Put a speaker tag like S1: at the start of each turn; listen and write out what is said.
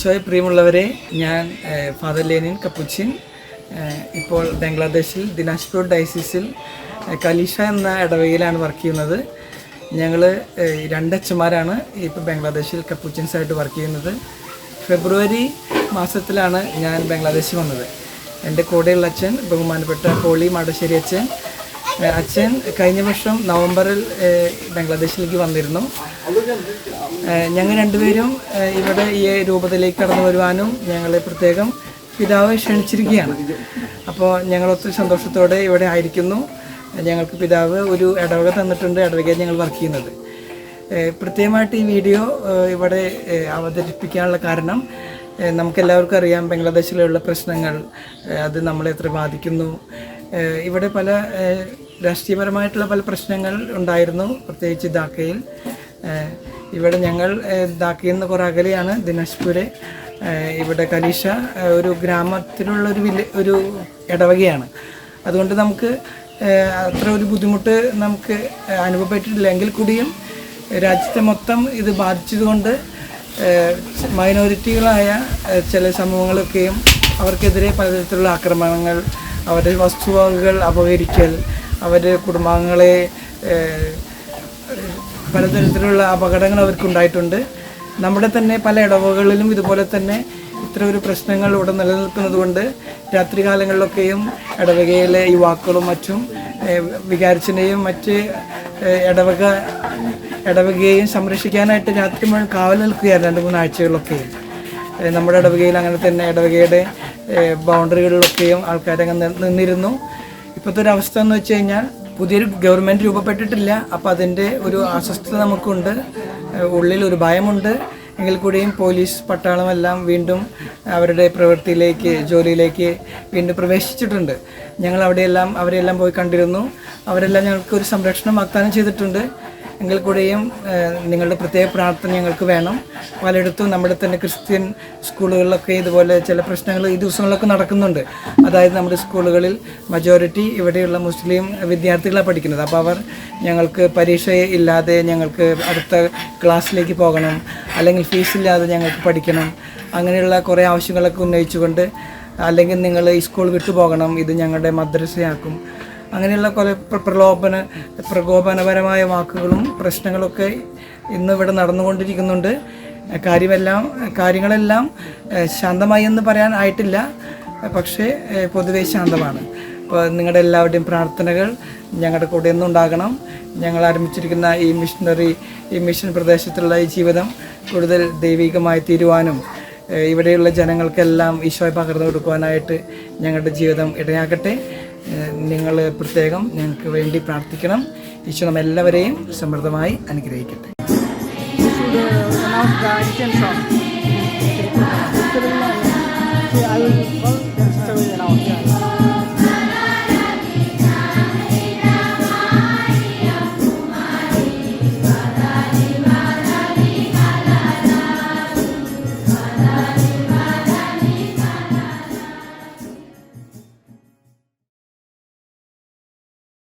S1: ഈശോയെ പ്രിയമുള്ളവരെ, ഞാൻ ഫാദർ ലെനിൻ കപ്പുച്ചിൻ ഇപ്പോൾ ബംഗ്ലാദേശിൽ ദിനാജ്പൂർ ഡയസിസിൽ കലീഷ എന്ന ഇടവകയിലാണ് വർക്ക് ചെയ്യുന്നത്. ഞങ്ങൾ 2 അച്ഛന്മാരാണ് ഇപ്പോൾ ബംഗ്ലാദേശിൽ കപ്പുച്ചിൻസായിട്ട് വർക്ക് ചെയ്യുന്നത്. ഫെബ്രുവരി മാസത്തിലാണ് ഞാൻ ബംഗ്ലാദേശിൽ വന്നത്. എൻ്റെ കൂടെയുള്ള അച്ഛൻ ബഹുമാനപ്പെട്ട പോളി മാടശ്ശേരി അച്ഛൻ കഴിഞ്ഞ വർഷം നവംബറിൽ ബംഗ്ലാദേശിലേക്ക് വന്നിരുന്നു. ഞങ്ങൾ രണ്ടുപേരും ഇവിടെ ഈ രൂപതയിലേക്ക് കടന്നു വരുവാനും ഞങ്ങളെ പ്രത്യേകം പിതാവ് ക്ഷണിച്ചിരിക്കുകയാണ്. അപ്പോൾ ഞങ്ങൾ ഒത്തിരി സന്തോഷത്തോടെ ഇവിടെ ആയിരിക്കുന്നു. ഞങ്ങൾക്ക് പിതാവ് ഒരു ഇടവക തന്നിട്ടുണ്ട്. ഇടവകയിൽ ഞങ്ങൾ വർക്ക് ചെയ്യുന്നത്. പ്രത്യേകമായിട്ട് ഈ വീഡിയോ ഇവിടെ അവതരിപ്പിക്കാനുള്ള കാരണം, നമുക്കെല്ലാവർക്കും അറിയാം ബംഗ്ലാദേശിലുള്ള പ്രശ്നങ്ങൾ, അത് നമ്മളെ എത്ര ബാധിക്കുന്നു. ഇവിടെ പല രാഷ്ട്രീയപരമായിട്ടുള്ള പല പ്രശ്നങ്ങൾ ഉണ്ടായിരുന്നു, പ്രത്യേകിച്ച് ധാക്കയിൽ. ഇവിടെ ഞങ്ങൾ ധാക്കയിൽ നിന്ന് കുറേ അകലെയാണ് ദിനാജ്പൂർ. ഇവിടെ കലീഷ ഒരു ഗ്രാമത്തിലുള്ള ഒരു ഇടവകയാണ്. അതുകൊണ്ട് നമുക്ക് അത്ര ഒരു ബുദ്ധിമുട്ട് നമുക്ക് അനുഭവപ്പെട്ടിട്ടില്ല. എങ്കിൽ കൂടിയും രാജ്യത്തെ മൊത്തം ഇത് ബാധിച്ചതുകൊണ്ട് മൈനോറിറ്റികളായ ചില സമൂഹങ്ങളൊക്കെയും അവർക്കെതിരെ പലതരത്തിലുള്ള ആക്രമണങ്ങൾ, അവരുടെ വസ്തുവകകൾ അപഹരിക്കൽ, അവരുടെ കുടുംബാംഗങ്ങളെ പലതരത്തിലുള്ള അപകടങ്ങൾ അവർക്കുണ്ടായിട്ടുണ്ട്. നമ്മുടെ തന്നെ പല ഇടവകളിലും ഇതുപോലെ തന്നെ ഇത്ര ഒരു പ്രശ്നങ്ങൾ ഇവിടെ നിലനിൽക്കുന്നത് കൊണ്ട് രാത്രികാലങ്ങളിലൊക്കെയും ഇടവകയിലെ യുവാക്കളും മറ്റും വികാരിച്ചനെയും മറ്റ് ഇടവകയെയും സംരക്ഷിക്കാനായിട്ട് രാത്രി മുഴുവൻ കാവൽ നിൽക്കുകയായിരുന്നു 2-3 ആഴ്ചകളിലൊക്കെയും. നമ്മുടെ ഇടവകയിൽ അങ്ങനെ തന്നെ ഇടവകയുടെ ബൗണ്ടറികളിലൊക്കെയും ആൾക്കാരങ്ങനെ നിന്നിരുന്നു. ഇപ്പോഴത്തെ ഒരു അവസ്ഥ എന്ന് വെച്ച് കഴിഞ്ഞാൽ പുതിയൊരു ഗവൺമെൻറ് രൂപപ്പെട്ടിട്ടില്ല. അപ്പോൾ അതിൻ്റെ ഒരു അസ്വസ്ഥത നമുക്കുണ്ട്, ഉള്ളിൽ ഒരു ഭയമുണ്ട്. എങ്കിൽ കൂടിയും പോലീസ് പട്ടാളമെല്ലാം വീണ്ടും അവരുടെ പ്രവൃത്തിയിലേക്ക്, ജോലിയിലേക്ക് വീണ്ടും പ്രവേശിച്ചിട്ടുണ്ട്. ഞങ്ങൾ അവരെല്ലാം പോയി കണ്ടിരുന്നു. അവരെല്ലാം ഞങ്ങൾക്ക് ഒരു സംരക്ഷണം വാഗ്ദാനം ചെയ്തിട്ടുണ്ട്. എങ്കിൽ കൂടെയും നിങ്ങളുടെ പ്രത്യേക പ്രാർത്ഥന ഞങ്ങൾക്ക് വേണം. പലയിടത്തും നമ്മുടെ തന്നെ ക്രിസ്ത്യൻ സ്കൂളുകളിലൊക്കെ ഇതുപോലെ ചില പ്രശ്നങ്ങൾ ഈ ദിവസങ്ങളിലൊക്കെ നടക്കുന്നുണ്ട്. അതായത് നമ്മുടെ സ്കൂളുകളിൽ മജോറിറ്റി ഇവിടെയുള്ള മുസ്ലിം വിദ്യാർത്ഥികളാണ് പഠിക്കുന്നത്. അപ്പോൾ അവർ ഞങ്ങൾക്ക് പരീക്ഷ ഇല്ലാതെ ഞങ്ങൾക്ക് അടുത്ത ക്ലാസ്സിലേക്ക് പോകണം, അല്ലെങ്കിൽ ഫീസില്ലാതെ ഞങ്ങൾക്ക് പഠിക്കണം, അങ്ങനെയുള്ള കുറേ ആവശ്യങ്ങളൊക്കെ ഉന്നയിച്ചുകൊണ്ട്, അല്ലെങ്കിൽ നിങ്ങൾ ഈ സ്കൂൾ വിട്ടു പോകണം, ഇത് ഞങ്ങളുടെ മദ്രസയാക്കും, അങ്ങനെയുള്ള കുറേ പ്രകോപനപരമായ വാക്കുകളും പ്രശ്നങ്ങളൊക്കെ ഇന്ന് ഇവിടെ നടന്നുകൊണ്ടിരിക്കുന്നുണ്ട്. കാര്യങ്ങളെല്ലാം ശാന്തമായി എന്ന് പറയാൻ ആയിട്ടില്ല, പക്ഷേ പൊതുവെ ശാന്തമാണ്. അപ്പോൾ നിങ്ങളുടെ എല്ലാവരുടെയും പ്രാർത്ഥനകൾ ഞങ്ങളുടെ കൂടെ ഒന്നും ഉണ്ടാകണം. ഞങ്ങൾ ആരംഭിച്ചിരിക്കുന്ന ഈ മിഷൻ പ്രദേശത്തുള്ള ഈ ജീവിതം കൂടുതൽ ദൈവികമായി തീരുവാനും ഇവിടെയുള്ള ജനങ്ങൾക്കെല്ലാം ഈശോയെ പകർന്നു കൊടുക്കുവാനായിട്ട് ഞങ്ങളുടെ ജീവിതം ഇടയാക്കട്ടെ. നിങ്ങൾ പ്രത്യേകം ഞങ്ങൾക്ക് വേണ്ടി പ്രാർത്ഥിക്കണം. ഈശോ നമ്മെല്ലാവരെയും സമൃദ്ധമായി അനുഗ്രഹിക്കട്ടെ.
S2: I will call them straight now.